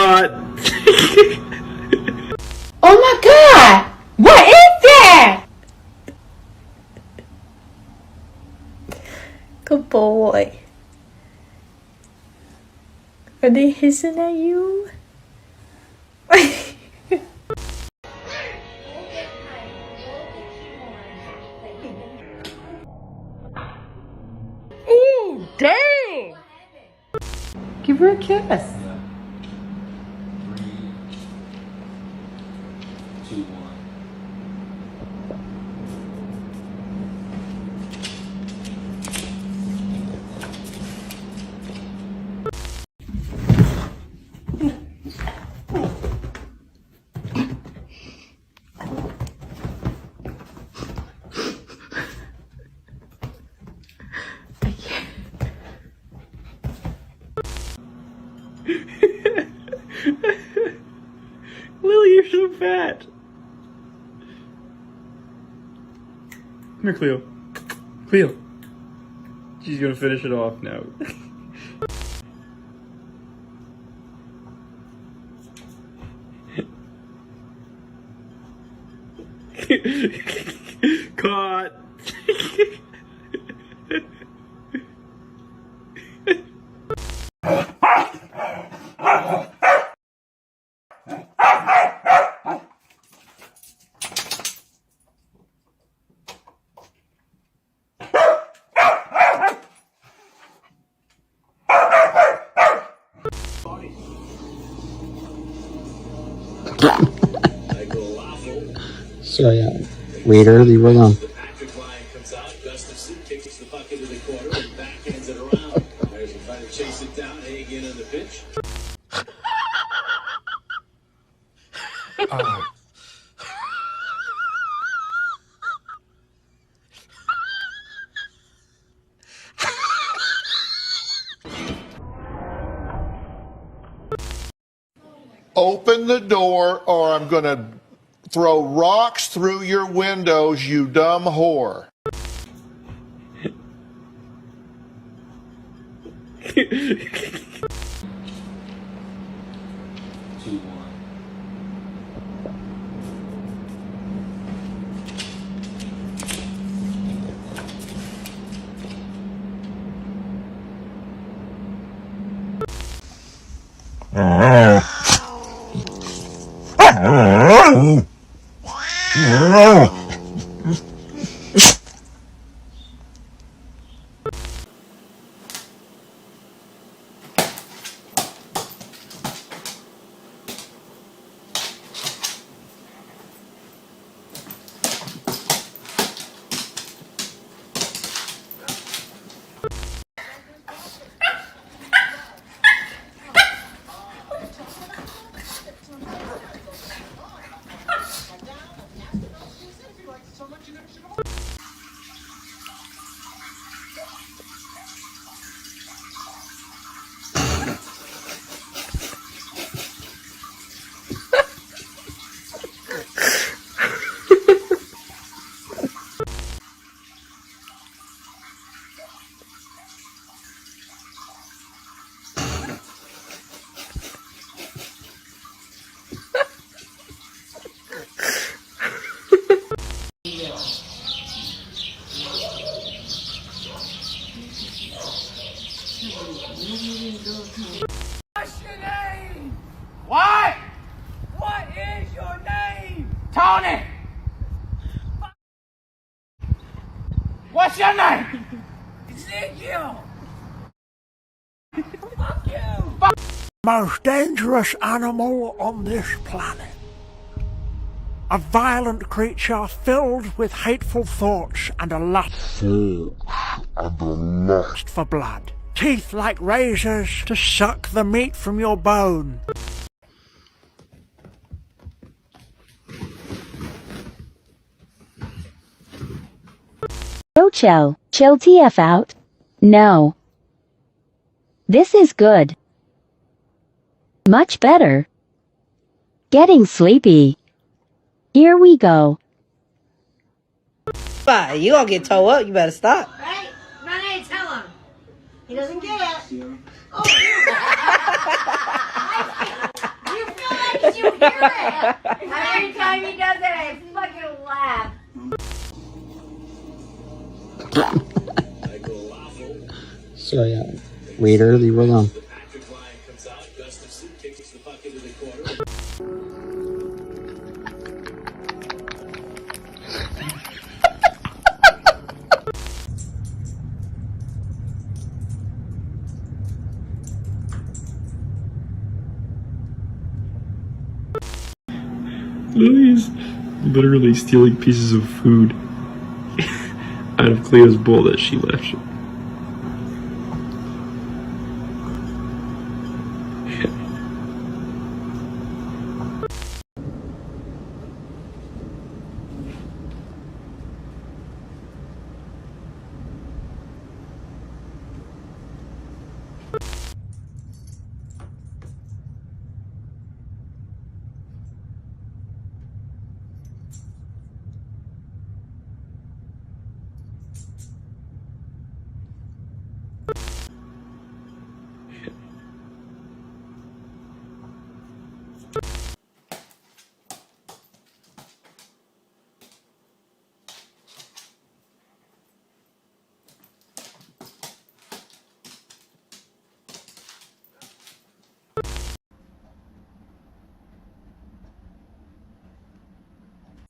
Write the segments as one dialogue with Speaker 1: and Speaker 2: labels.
Speaker 1: Cut.
Speaker 2: Oh my God! What is that? Good boy. Are they hissing at you? Ooh, dang! Give her a kiss.
Speaker 1: 3, 2, 1. Lily, you're so fat. Come here, Cleo. Cleo. She's gonna finish it off now. Caught.
Speaker 3: So yeah, wait early, we're on.
Speaker 4: Comes out, Gustin kicks the puck into the corner and backhands it around. There's a trying to chase it down, Hagen on the pitch.
Speaker 5: Open the door or I'm gonna throw rocks through your windows, you dumb whore.
Speaker 6: What's your name? What? What is your name? Tony! What's your name? Ezekiel! Fuck you!
Speaker 7: Most dangerous animal on this planet. A violent creature filled with hateful thoughts and a lust for blood. Teeth like razors to suck the meat from your bone.
Speaker 8: Chill TF out. No. This is good. Much better. Getting sleepy. Here we go.
Speaker 9: You gonna get towed up, you better stop.
Speaker 10: Right? Renee, tell him. He doesn't get it. Oh, Every time he does it, I fucking laugh.
Speaker 3: So waiter, leave her alone.
Speaker 4: The Patrick line comes out. Cutest kicks the puck into the corner.
Speaker 1: Lily's literally stealing pieces of food out of Cleo's bowl that she left.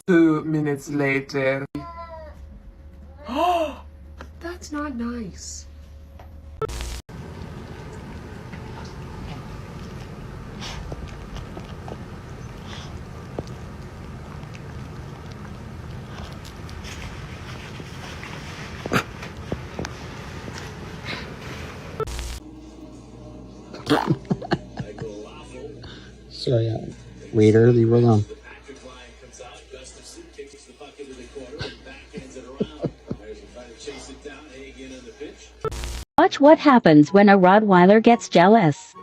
Speaker 6: Two minutes later. Oh, that's not nice.
Speaker 3: So waiter, leave her alone.
Speaker 4: The Patrick line comes out. Cutest kicks the puck into the corner and backhands it around. There's trying to chase it down. Hagen on the pitch.
Speaker 8: Watch what happens when a Rottweiler gets jealous.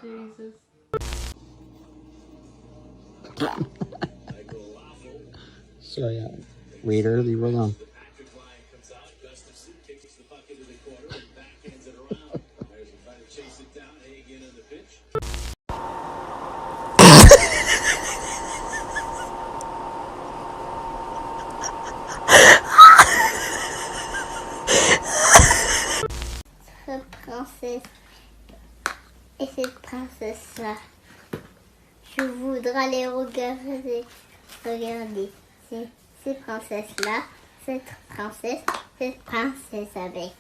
Speaker 10: Jesus.
Speaker 3: So waiter, leave her alone.
Speaker 4: The Patrick line comes out. Cutest kicks the puck into the corner and backhands it around. There's trying to chase it down. Hagen on the pitch.
Speaker 11: Cette princesse et cette princesse-là, je voudrais les regarder. Regardez, ces princesses-là, cette princesse avec.